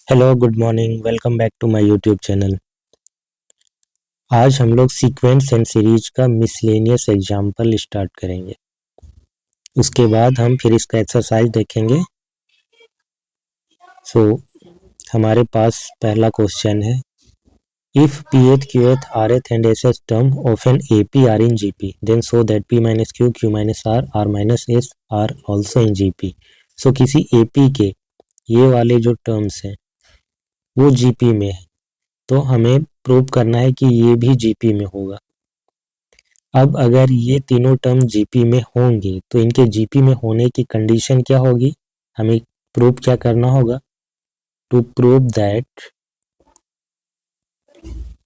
Hello good morning welcome back to my YouTube channel. आज हम लोग सीक्वेंस एंड सीरीज का मिसलेनियस एग्जाम्पल स्टार्ट करेंगे। उसके बाद हम फिर इसका एक्सरसाइज देखेंगे। हमारे पास पहला क्वेश्चन है, if pth qth rth and ss term of an ap are in gp then show that p minus q q minus r minus s are also in gp। किसी ap के ये वाले जो terms हैं वो gp में है, तो हमें प्रूव करना है कि ये भी जीपी में होगा। अब अगर ये तीनों टर्म जीपी में होंगे तो इनके जीपी में होने की कंडीशन क्या होगी, हमें प्रूव क्या करना होगा। To prove that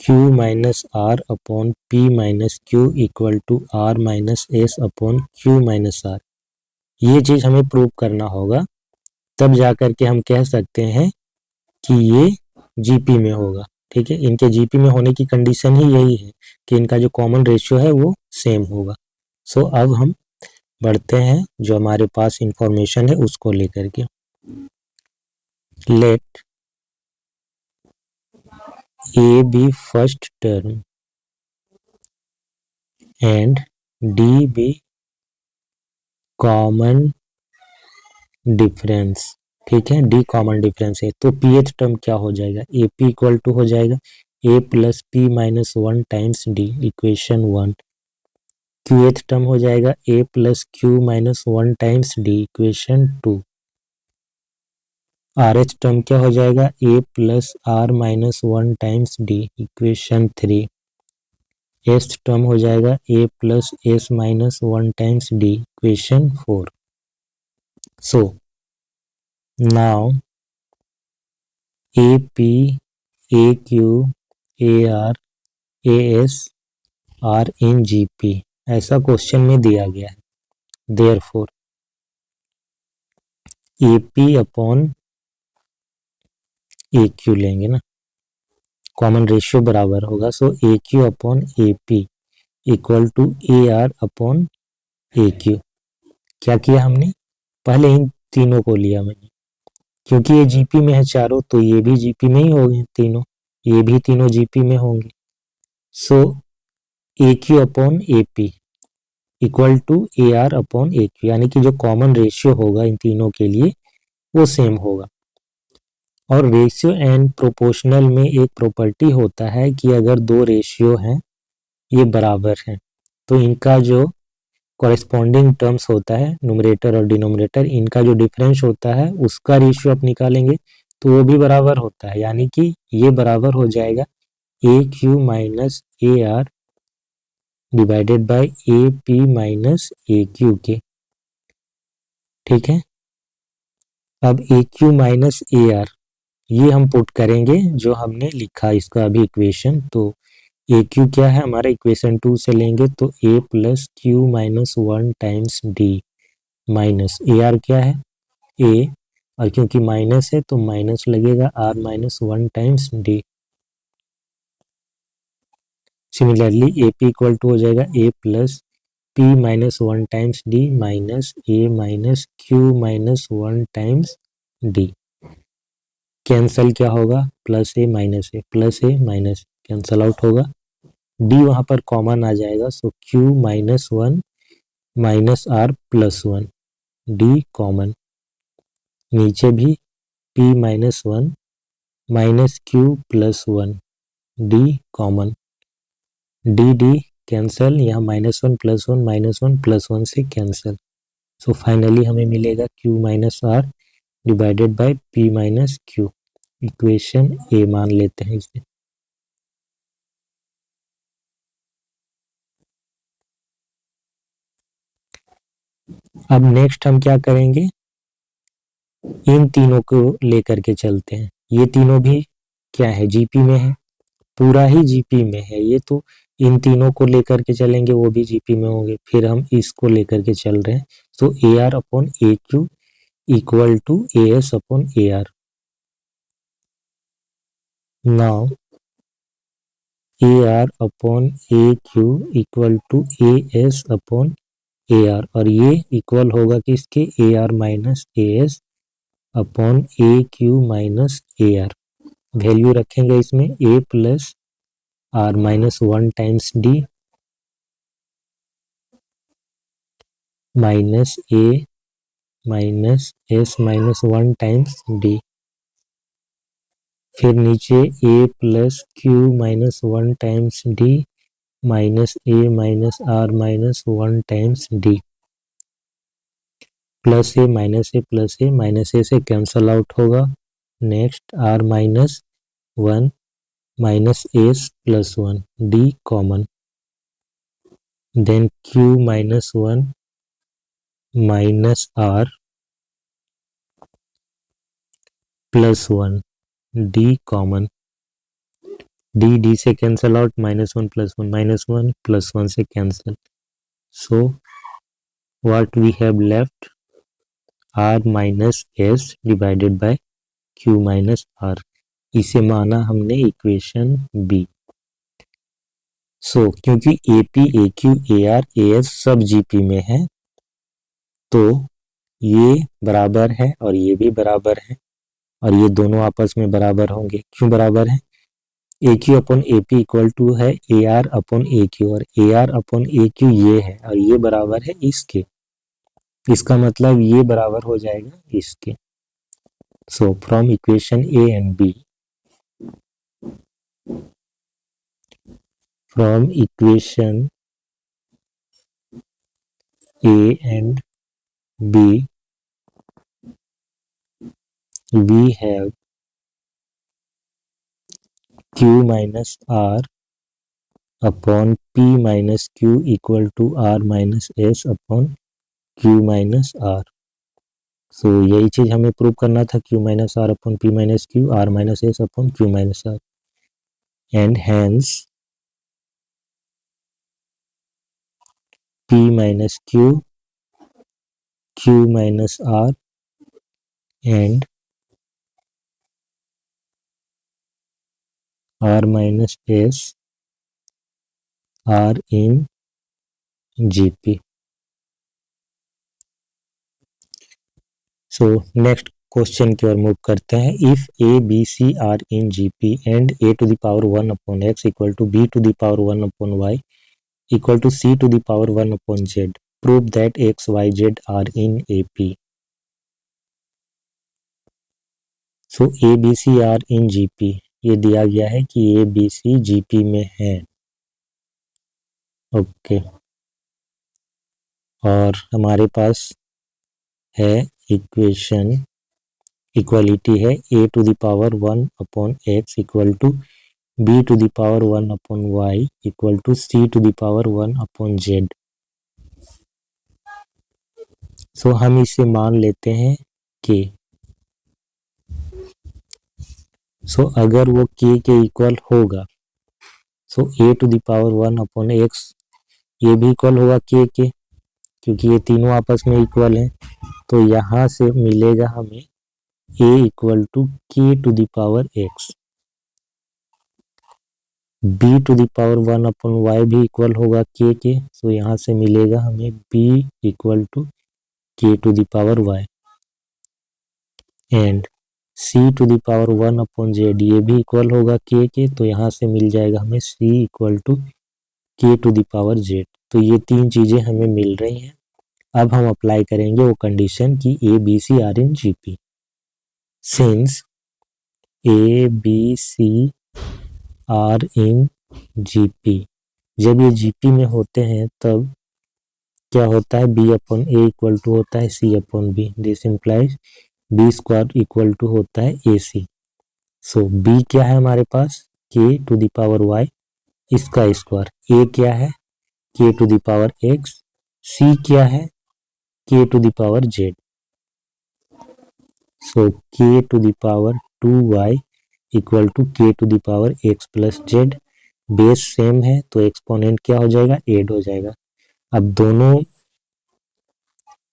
q minus R upon P minus Q equal to R minus S upon Q minus R, ये चीज हमें प्रूव करना होगा। तब जाकर के हम कह सकते हैं कि ये जीपी में होगा। ठीक है, इनके जीपी में होने की कंडीशन ही यही है कि इनका जो कॉमन रेशियो है वो सेम होगा। अब हम बढ़ते हैं, जो हमारे पास इंफॉर्मेशन है उसको लेकर के। Let A be first term and D be common difference. ठीक है, डी कॉमन डिफरेंस है तो पीएच टर्म क्या हो जाएगा, ए पी इक्वल टू हो जाएगा A plus P minus one times D, equation 1। Qth term हो जाएगा A plus Q minus one times D, equation 2। Rth term क्या हो जाएगा, A plus R minus one times D, equation 3। S term हो जाएगा A plus S minus one times D, equation 4। So now A P A Q A R A S are in G P, ऐसा question में दिया गया है। Therefore A P upon A Q लेंगे ना, common ratio बराबर होगा। A Q upon A P equal to A R upon A Q. क्या किया हमने, पहले इन तीनों को लिया मैंने, क्योंकि ये जीपी में है चारों तो ये भी जीपी में ही होंगे तीनों, ये भी तीनों जीपी में होंगे। A Q upon A P equal to A R upon A Q, यानी कि जो कॉमन रेशियो होगा इन तीनों के लिए वो सेम होगा। और रेशियो एंड प्रोपोर्शनल में एक प्रॉपर्टी होता है कि अगर दो रेशियो हैं ये बराबर हैं तो इनका जो कॉरेस्पॉन्डिंग टर्म्स होता है न्यूमरेटर और डिनोमिनेटर, इनका जो डिफरेंस होता है उसका रेशियो आप निकालेंगे तो वो भी बराबर होता है, यानी कि ये बराबर हो जाएगा A Q minus A R divided by A P minus A Q के। ठीक है, अब A Q minus A R ये हम पुट करेंगे जो हमने लिखा इसका अभी इक्वेशन। तो ए क्यू क्या है हमारा, इक्वेशन 2 से लेंगे तो A plus Q minus one times D minus A R क्या है ए, और क्योंकि माइनस है तो माइनस लगेगा R minus one times D. Similarly A P equal to हो जाएगा A plus P minus one times D minus A minus Q minus one times D. Cancel क्या होगा, plus A minus cancel out होगा, D वहां पर common आ जाएगा। Q minus one minus R plus one, D common, नीचे भी P minus one minus Q plus one, D common, D D cancel, यहाँ माइनस वन प्लस वन से cancel. Finally हमें मिलेगा Q minus R divided by P minus Q, equation A मान लेते हैं इसे। अब नेक्स्ट हम क्या करेंगे, इन तीनों को लेकर के चलते हैं। ये तीनों भी क्या है, जीपी में है, पूरा ही जीपी में है ये, तो इन तीनों को लेकर के चलेंगे वो भी जीपी में होंगे। फिर हम इसको लेकर के चल रहे हैं, तो A R upon A Q equal to A S upon A R. Now A R upon A Q equal to A S upon A R, और ये इक्वल होगा किसके, A R minus A S upon A Q minus A R. Value रखेंगे इसमें A plus R minus 1 times D minus A minus S minus 1 times D. फिर नीचे A plus Q minus 1 times D minus A minus R minus 1 times D. Plus A minus A से cancel out होगा। Next R minus 1 minus S plus 1 D common. Then Q minus 1 minus R plus 1 D common. D से cancel out, minus 1 plus 1 minus 1 plus 1 से cancel. So what we have left R minus S divided by Q minus R. इसे माना हमने equation B. सो क्योंकि ए P A Q A R A S सब GP में है तो ये बराबर है और ये भी बराबर है और ये दोनों आपस में बराबर होंगे। क्यों बराबर है? A Q upon A P equal to है A R upon A Q और A R upon A Q ये है और ये बराबर है इसके। इसका मतलब ये बराबर हो जाएगा इसके। So from equation A and B, from equation A and B, we have Q minus R upon P minus Q equal to R minus S upon Q minus R. So यही चीज हमें प्रूव करना था, Q minus R upon P minus Q, R minus S upon Q minus R, and hence P minus Q, Q minus R and R minus S are in GP. So next question की ओर move करते हैं। If A B C are in GP and A to the power 1 upon X equal to B to the power 1 upon Y equal to C to the power 1 upon Z, prove that X Y Z are in A P. So A B C are in GP, ये दिया गया है कि A B C GP में है। Okay और हमारे पास है इक्वेशन, इक्वालिटी है A to the power 1 upon X equal to B to the power 1 upon Y equal to C to the power 1 upon Z. So हम इसे मान लेते हैं के। सो अगर वो के इक्वल होगा, so A to the power 1 upon X ये भी इक्वल होगा के, क्योंकि ये तीनों आपस में इक्वल हैं। तो यहाँ से मिलेगा हमें A equal to K to the power X. B to the power 1 upon Y भी इक्वल होगा के, सो यहाँ से मिलेगा हमें B equal to K to the power Y. And C to the power 1 upon Z ये भी equal होगा के, तो यहाँ से मिल जाएगा हमें सी equal to K to the power Z. तो ये तीन चीजें हमें मिल रही हैं। अब हम अप्लाई करेंगे वो कंडीशन की A B C are in GP. Since A B C are in GP, जब ये जीपी में होते हैं तब क्या होता है, B upon A equal to होता है C upon B. This implies B square equal to होता है ए सी। सो बी क्या है हमारे पास, K to the power Y इसका स्क्वायर, ए क्या है K to the power X, C क्या है K to the power Z. So K to the power 2y equal to K to the power X plus Z. Base same है तो exponent क्या हो जाएगा, add हो जाएगा। अब दोनों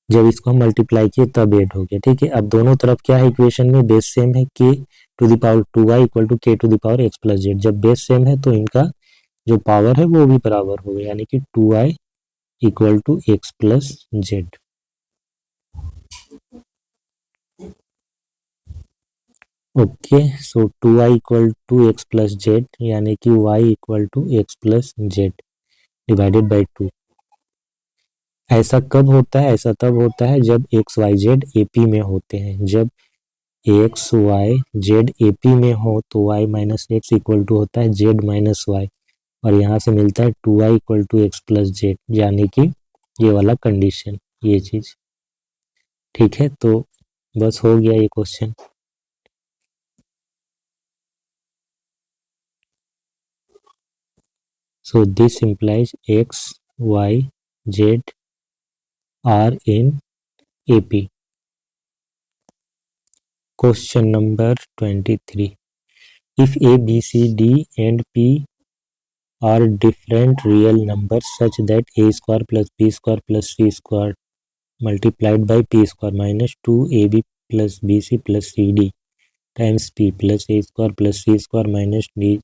जब इसको हम मल्टीप्लाई किए तब ऐड हो गया, ठीक है। अब दोनों तरफ क्या है इक्वेशन में, बेस सेम है, K to the power 2y equal to K to the power X plus Z. जब बेस सेम है तो इनका जो पावर है वो भी बराबर हो गया, यानी कि 2y equal to x plus z. Okay, so 2y equal to x plus z, यानी कि y equal to x plus z divided by 2। ऐसा कब होता है? ऐसा तब होता है जब x Y z A P में होते हैं। जब x Y z A P में हो तो y minus x equal to होता है जेड माइनस वाई, और यहाँ से मिलता है 2y equal to x plus z, यानी कि ये वाला कंडीशन, ये चीज। ठीक है, तो बस हो गया ये question. So this implies X, Y, Z are in AP. Question number 23. If A, B, C, D and P are different real numbers such that A square plus B square plus C square multiplied by P square minus 2AB plus BC plus CD times P plus A square plus C square minus D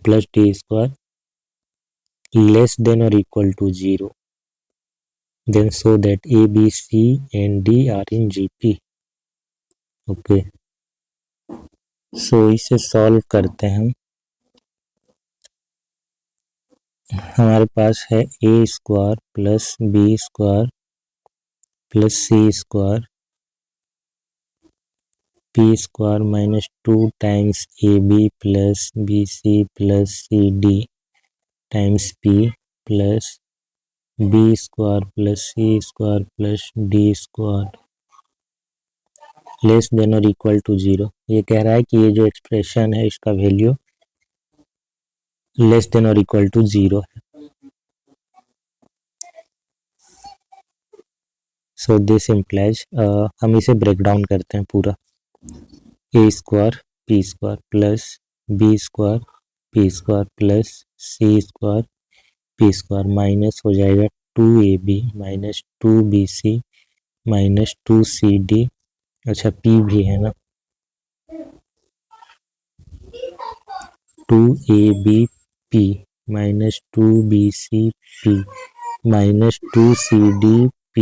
plus D square less than or equal to 0, then show that A, B, C and D are in GP. Okay, so इसे solve करते हैं हम। हमारे पास है A square plus B square plus C square P square minus 2 times A B plus B C plus C D times P plus B square plus C square plus D square less than और equal to 0। ये कह रहा है कि ये जो expression है इसका वैल्यू लेस देन और इक्वल टू 0 है। सो दिस इम्प्लाइज, हम इसे ब्रेक डाउन करते हैं पूरा। A square P square plus B square P square plus C square P square minus हो जाएगा 2ab minus 2bc minus 2cd, अच्छा p भी है ना, 2abp minus 2bcp minus 2cdp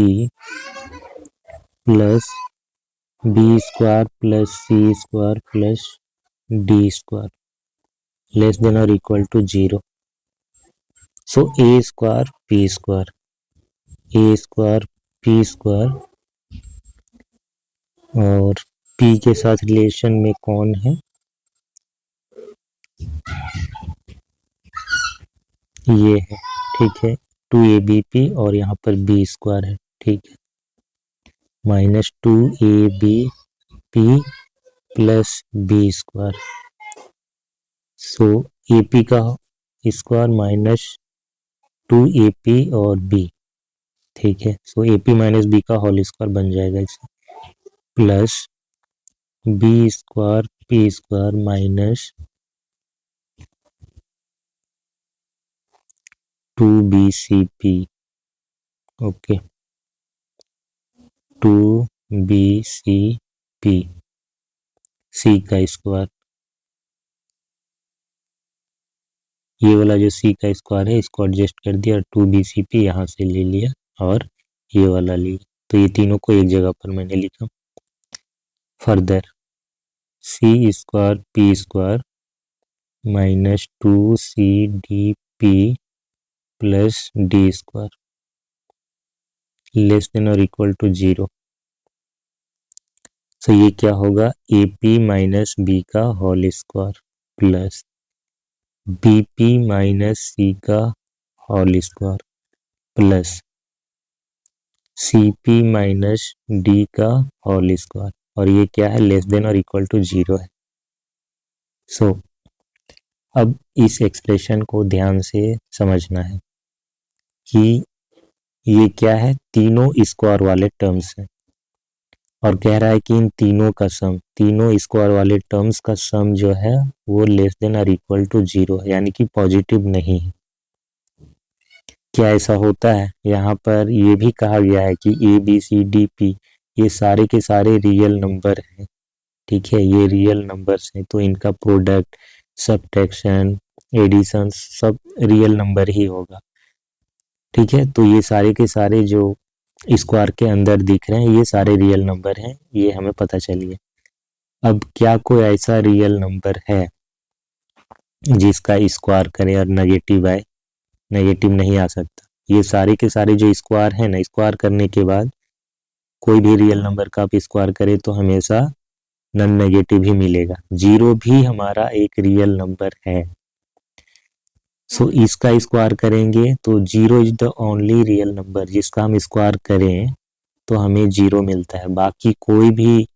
plus B square plus C square plus D square less than और equal to 0। So A square P square A square P square और P के साथ relation में कौन है, ये है। ठीक है, 2abp और यहाँ पर बी स्क्वायर है। ठीक है, minus 2abp plus B square, so A का स्क्वायर माइनस 2ab और b। ठीक है, सो ए माइनस बी का होल स्क्वायर बन जाएगा इसे, plus B square P square minus 2bcp, okay 2bcp C का स्क्वायर, ये वाला जो सी का स्क्वायर है इसको एडजस्ट कर दिया और 2bcp यहाँ से ले लिया और ये वाला लिया, तो ये तीनों को एक जगह पर मैंने लिखा। Further C square P square minus 2cdp plus D square less than और इक्वल टू 0। सो ये क्या होगा, ए पी माइनस बी का whole square plus B P minus C का whole square plus C P minus D का whole square, और ये क्या है, लेस देन और इक्वल टू 0 है। सो अब इस एक्सप्रेशन को ध्यान से समझना है कि ये क्या है, तीनों स्क्वायर वाले टर्म्स हैं और कह रहा है कि इन तीनों का सम, तीनों स्क्वायर वाले टर्म्स का सम जो है वो लेस देन और इक्वल टू 0 है, यानी कि पॉजिटिव नहीं है। क्या ऐसा होता है? यहाँ पर ये भी कहा गया है कि A B C D P ये सारे के सारे रियल नंबर हैं। ठीक है, ये रियल नंबर्स हैं, तो इनका प्रोडक्ट, सब्ट्रैक्शन, एडिशन सब रियल नंबर ही होगा। ठीक है, तो ये सारे के सारे जो स्क्वायर के अंदर दिख रहे हैं ये सारे रियल नंबर हैं, ये हमें पता चल गया। अब क्या कोई ऐसा रियल नंबर है जिसका स्क्वायर करें और नेगेटिव आए? नेगेटिव नहीं आ सकता। ये सारे के सारे जो स्क्वायर है ना, स्क्वायर करने के बाद कोई भी रियल नंबर का आप स्क्वायर करें तो हमेशा नॉन नेगेटिव ही मिलेगा। जीरो भी हमारा एक रियल नंबर है। सो इसका स्क्वायर करेंगे तो zero is the only real number जिसका हम स्क्वायर करें तो हमें जीरो मिलता है। बाकी कोई भी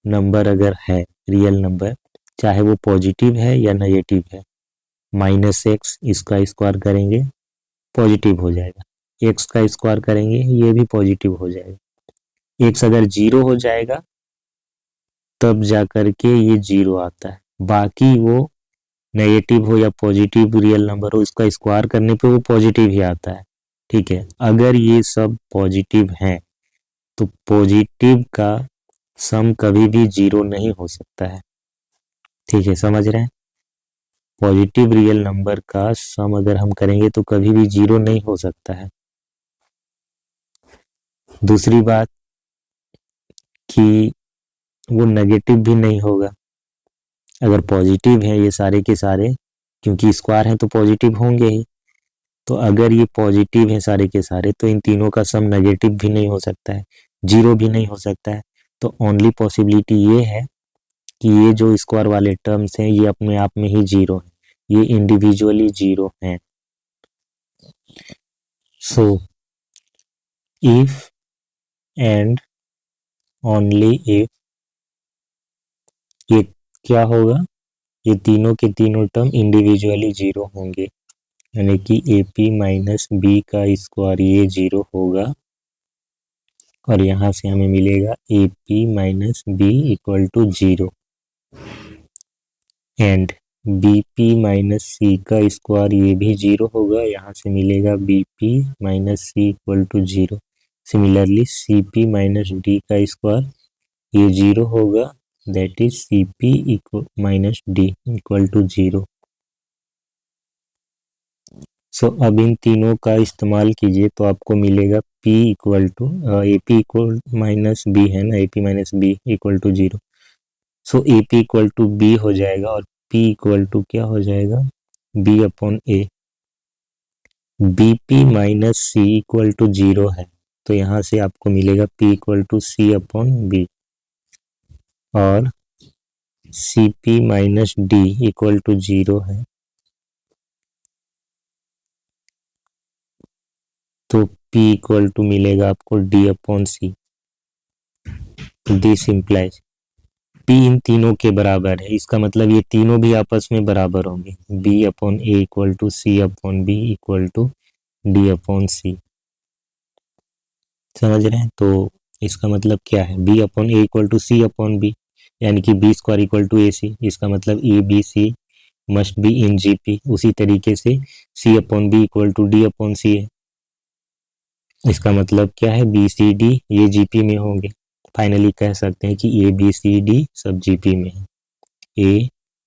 नंबर अगर है रियल नंबर, चाहे वो पॉजिटिव है या नेगेटिव है, -x इसका स्क्वायर करेंगे पॉजिटिव हो जाएगा, x का स्क्वायर करेंगे ये भी पॉजिटिव हो जाएगा। x अगर जीरो हो जाएगा तब जा करके ये जीरो आता है। बाकी वो नेगेटिव हो या पॉजिटिव रियल नंबर हो, इसका स्क्वायर करने पे वो पॉजिटिव ही आता है। ठीक है, अगर ये सब पॉजिटिव हैं तो पॉजिटिव का सम कभी भी जीरो नहीं हो सकता है। ठीक है, समझ रहे हैं? पॉजिटिव रियल नंबर का सम अगर हम करेंगे तो कभी भी जीरो नहीं हो सकता है। दूसरी बात कि वो नेगेटिव भी नहीं होगा। अगर पॉजिटिव है ये सारे के सारे, क्योंकि स्क्वायर हैं तो पॉजिटिव होंगे ही, तो अगर ये पॉजिटिव है सारे के सारे तो इन तीनों का सम नेगेटिव भी नहीं हो सकता है, जीरो भी नहीं हो सकता है। तो ओनली पॉसिबिलिटी ये है कि ये जो स्क्वायर वाले टर्म्स हैं ये अपने आप में ही जीरो हैं, ये इंडिविजुअली जीरो हैं। So if and only if ये क्या होगा, ये तीनों के तीनों टर्म इंडिविजुअली जीरो होंगे, यानी कि AP माइनस बी का स्क्वायर ये जीरो होगा और यहाँ से हमें मिलेगा AP minus B equal to zero and BP minus C का स्क्वायर ये भी जीरो होगा, यहाँ से मिलेगा BP minus C equal to zero. Similarly CP minus D का स्क्वायर ये जीरो होगा, that is CP minus D equal to zero. So अब इन तीनों का इस्तेमाल कीजिए तो आपको मिलेगा P equal to AP equal minus B है ना, AP minus B equal to zero. So AP equal to B हो जाएगा और P इक्वल टू क्या हो जाएगा, B upon A। BP minus C equal to zero है तो यहाँ से आपको मिलेगा P equal to C upon B और CP minus D equal to zero है तो P इक्वल टू मिलेगा आपको D upon C। This implies P इन तीनों के बराबर है, इसका मतलब ये तीनों भी आपस में बराबर होंगे। B upon A equal to C upon B equal to D upon C। समझ रहे हैं? तो इसका मतलब क्या है, B upon A equal to C upon B, यानी कि B square equal to AC। इसका मतलब ABC must be in GP। उसी तरीके से C upon B equal to D upon C है। इसका मतलब क्या है, BCD ये GP में होंगे। फाइनली कह सकते हैं कि ABCD सब GP में है।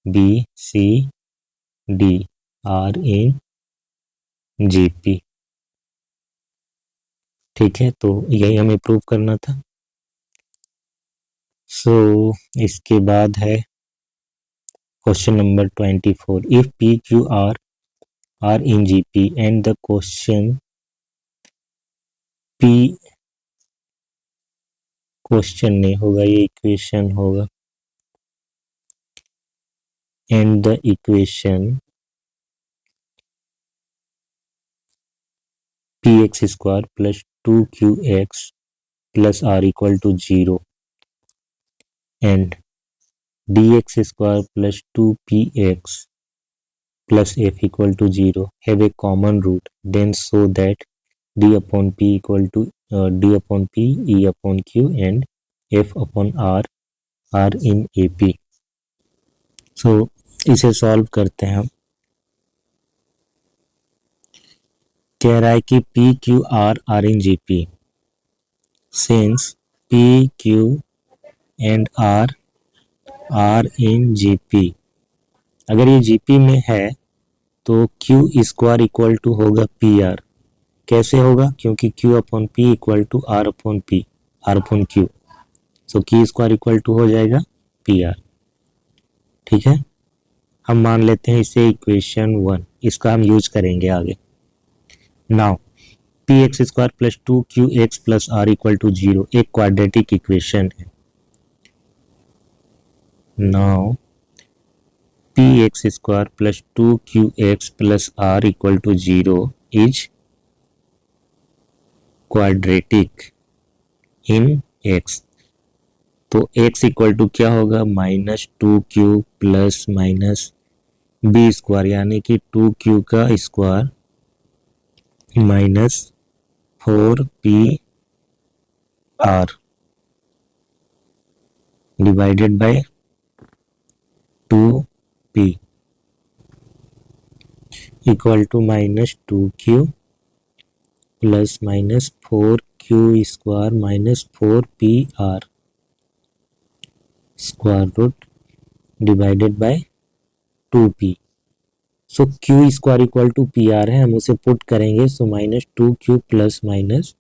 ABCD are in GP। ठीक है, तो यही हमें प्रूव करना था। सो इसके बाद है question number 24। If PQR are in GP and the question P, question नहीं होगा ये इक्वेशन होगा, and the equation px square plus 2qx plus r equal to zero and dx square plus 2px plus f equal to zero have a common root, then so that d upon p equal to d upon p e upon q and f upon r are in AP। सो इसे solve करते हैं हम। कह रहा है कि PQR are in GP since PQ and R are in GP। अगर ये GP में है तो Q स्क्वायर इक्वल टू होगा PR। कैसे होगा, क्योंकि Q upon P equal to R upon P, R upon Q। So Q square equal to हो जाएगा PR। ठीक है, हम मान लेते हैं इसे इक्वेशन 1, इसका हम यूज करेंगे आगे। Now P x square plus 2 QX plus R equal to 0 एक क्वाड्रेटिक इक्वेशन है। Now P x square plus 2QX plus R equal to 0 is quadratic in x। तो x इक्वल टू क्या होगा, -2Q plus minus B square, यानी कि 2Q का square minus 4PR divided by 2P equal to -2Q plus minus 4Q square minus 4PR square root divided by 2P। So Q square equal to PR है, हम उसे put करेंगे। सो -2Q plus minus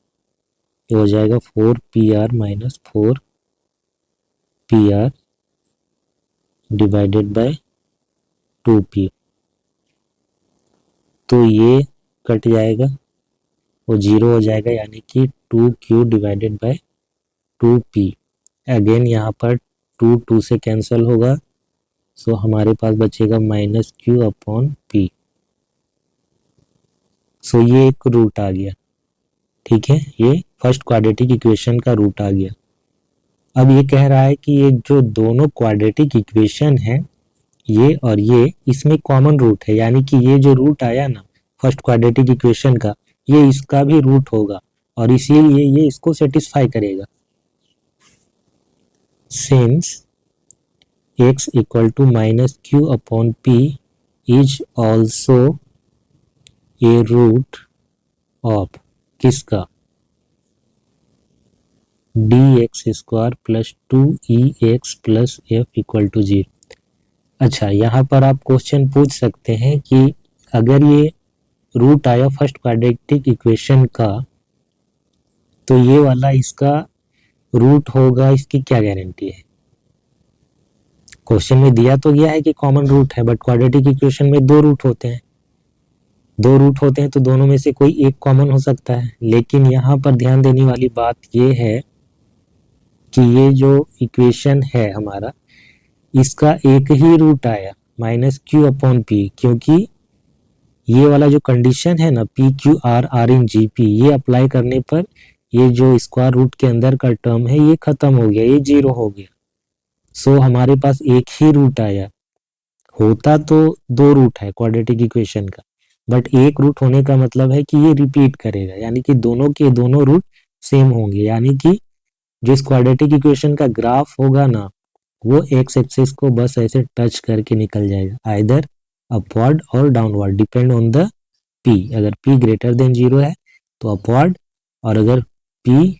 ये हो जाएगा 4PR minus 4PR divided by 2P। तो ये cut जाएगा, वो 0 हो जाएगा, यानी कि 2Q divided by 2P। Again यहाँ पर 2 से कैंसिल होगा, सो हमारे पास बचेगा -Q अपॉन P। सो ये एक रूट आ गया, ठीक है, ये फर्स्ट क्वाड्रेटिक इक्वेशन का रूट आ गया। अब ये कह रहा है कि ये जो दोनों क्वाड्रेटिक इक्वेशन है, ये और ये, इसमें कॉमन रूट है, यानी कि ये जो रूट आया ना फर्स्ट क्वाड्रेटिक इक्वेशन का, ये इसका भी रूट होगा और इसीलिए ये इसको सेटिस्फाई करेगा। Since x equal to -Q upon P is also a root of किसका, dx square plus 2EX plus F equal to 0। अच्छा, यहाँ पर आप क्वेश्चन पूछ सकते हैं कि अगर ये रूट आया फर्स्ट क्वाड्रेटिक इक्वेशन का, तो ये वाला इसका रूट होगा, इसकी क्या गारंटी है। क्वेश्चन में दिया तो गया है कि कॉमन रूट है, बट क्वाड्रेटिक इक्वेशन में दो रूट होते हैं, तो दोनों में से कोई एक कॉमन हो सकता है। लेकिन यहाँ पर ध्यान देने वाली बात ये है कि ये जो इक्वेशन है हमारा, इसका एक ही रूट आया -Q अपॉन P, क्योंकि ये वाला जो कंडीशन है ना PQR इन GP, ये अप्लाई करने पर ये जो स्क्वायर रूट के अंदर का टर्म है ये खत्म हो गया, ये 0 हो गया। सो हमारे पास एक ही रूट आया, होता तो दो रूट है क्वाड्रेटिक इक्वेशन का, बट एक रूट होने का मतलब है कि ये रिपीट करेगा, यानी कि दोनों के दोनों रूट सेम होंगे, यानी कि जो इस क्वाड्रेटिक इक्वेशन का ग्राफ होगा ना, वो एक्स एक्सिस को बस ऐसे टच करके निकल जाएगा, आइदर अपवर्ड और downward, depend on the P। अगर P ग्रेटर देन 0 है तो अपवर्ड, और अगर P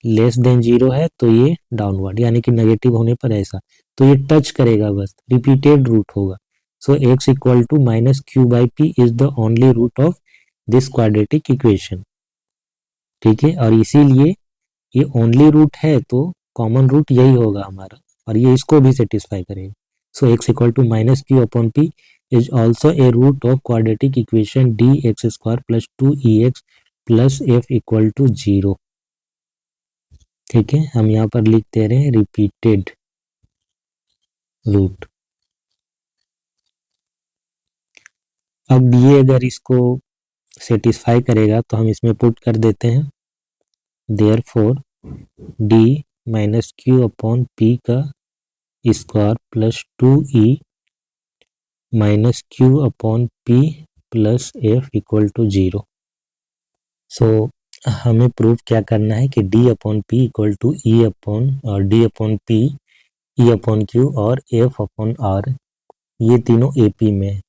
लेस देन 0 है तो ये डाउनवर्ड, यानी कि नेगेटिव होने पर ऐसा, तो ये टच करेगा, बस रिपीटेड रूट होगा। So x equal to -Q/P is the only root of this quadratic equation, ठीक है, और इसीलिए ये ओनली रूट है तो कॉमन रूट यही होगा हमारा, और ये इसको भी सेटिस्फाई करेगा। So x equal to -Q upon P is also a root of quadratic equation dx square plus 2EX plus F equal to 0। ठीक है, हम यहाँ पर लिख दे रहे हैं रिपीटेड रूट। अब ये अगर इसको सेटिस्फाई करेगा तो हम इसमें पुट कर देते हैं, therefore d -Q upon P का square plus 2E -Q upon P plus F equal to 0। So हमें प्रूव क्या करना है कि d upon P equal to E upon D upon P E upon Q और F अपॉन R, ये तीनों AP में है।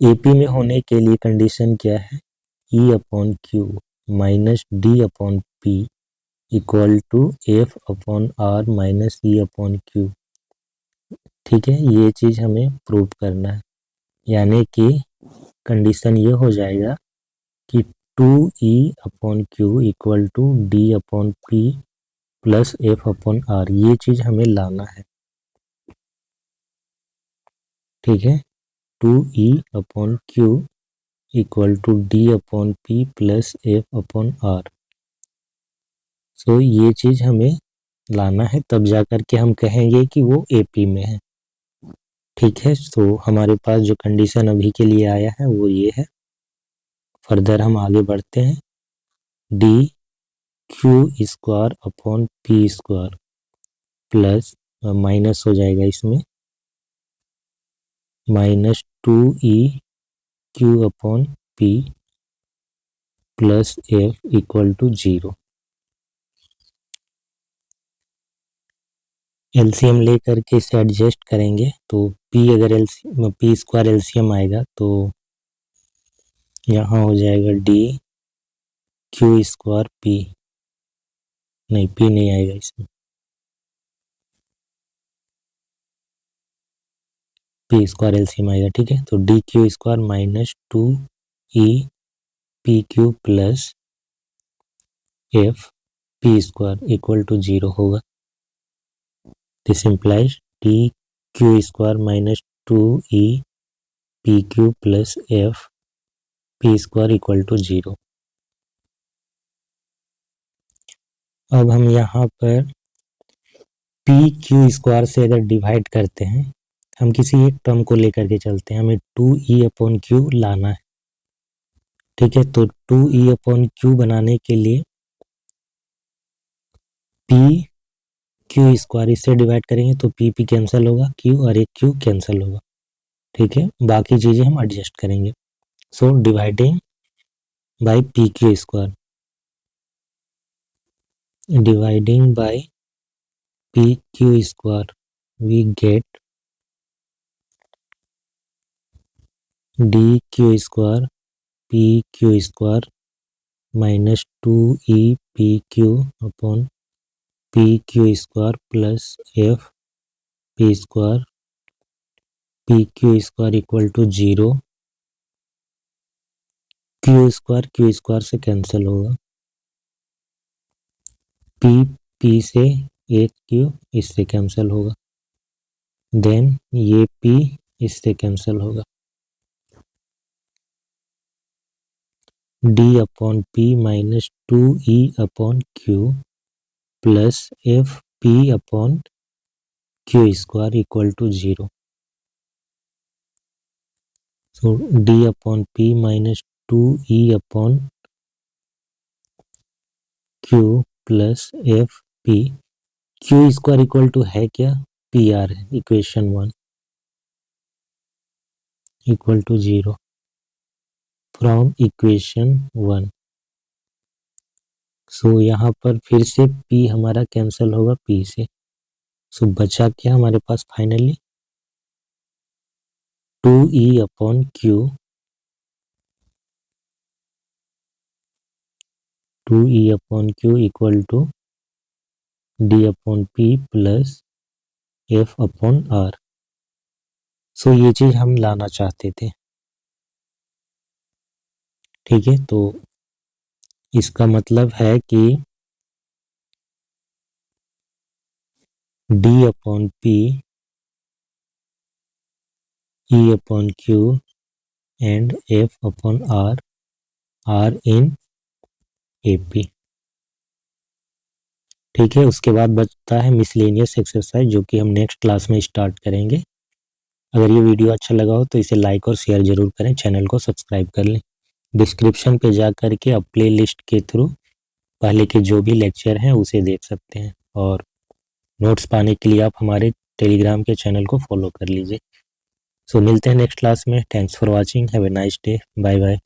AP में होने के लिए कंडीशन क्या है, E upon Q minus D upon P equal to F upon R minus E upon Q। ठीक है, ये चीज़ हमें प्रूव करना है, यानी कि कंडीशन ये हो जाएगा कि 2E upon Q equal to D upon P plus F upon R, ये चीज़ हमें लाना है। ठीक है, 2E/Q equal to D/P plus F/R। So ये चीज़ हमें लाना है, तब जा कर के हम कहेंगे कि वो AP में है। ठीक है, तो हमारे पास जो कंडीशन अभी के लिए आया है वो ये है। फर्दर हम आगे बढ़ते हैं। DQ²/P² प्लस माइनस हो जाएगा इसमें -2EQ/P plus F equal to 0। LCM लेकर के इसे एडजस्ट करेंगे तो P अगर P² एलसीएम आएगा तो यहाँ हो जाएगा DQ²P, नहीं P नहीं आएगा इसमें, P² एलसीएम आएगा। ठीक है, तो DQ² minus 2EPQ plus FP² equal to 0 होगा। This implies DQ² minus 2EPQ plus FP² equal to 0। अब हम यहाँ पर PQ² से अगर डिवाइड करते हैं, हम किसी एक टर्म को लेकर के चलते हैं, हमें 2E/Q लाना है। ठीक है, तो 2E/Q बनाने के लिए PQ² इससे डिवाइड करेंगे तो P कैंसिल होगा, Q और एक Q कैंसिल होगा। ठीक है, बाकी चीज़ें हम एडजस्ट करेंगे। So dividing by PQ², dividing by PQ² we get DQ² PQ² minus 2EPQ/PQ² plus FP² PQ² equal to 0। Q² से कैंसिल होगा, P से एक Q इससे कैंसिल होगा, देन ये P इससे कैंसिल होगा। D/P minus 2E/Q plus FP/Q² equal to 0। So D/P minus 2E/Q plus FP Q² equal to है क्या, PR है, equation 1 equal to 0 from equation 1। So यहाँ पर फिर से P हमारा कैंसिल होगा P से। सो बचा क्या हमारे पास finally 2E/Q 2E/Q equal to D/P plus F/R। So ये चीज़ हम लाना चाहते थे। ठीक है, तो इसका मतलब है कि D/P E/Q and F/R are in AP। ठीक है, उसके बाद बचता है मिसलेनियस एक्सरसाइज जो कि हम नेक्स्ट क्लास में स्टार्ट करेंगे। अगर ये वीडियो अच्छा लगा हो तो इसे लाइक और शेयर जरूर करें, चैनल को सब्सक्राइब कर लें। डिस्क्रिप्शन पे जा कर के आप प्ले लिस्ट के थ्रू पहले के जो भी लेक्चर हैं उसे देख सकते हैं, और नोट्स पाने के लिए आप हमारे टेलीग्राम के चैनल को फॉलो कर लीजिए। सो मिलते हैं नेक्स्ट क्लास में। Thanks for watching, have a nice day, bye bye.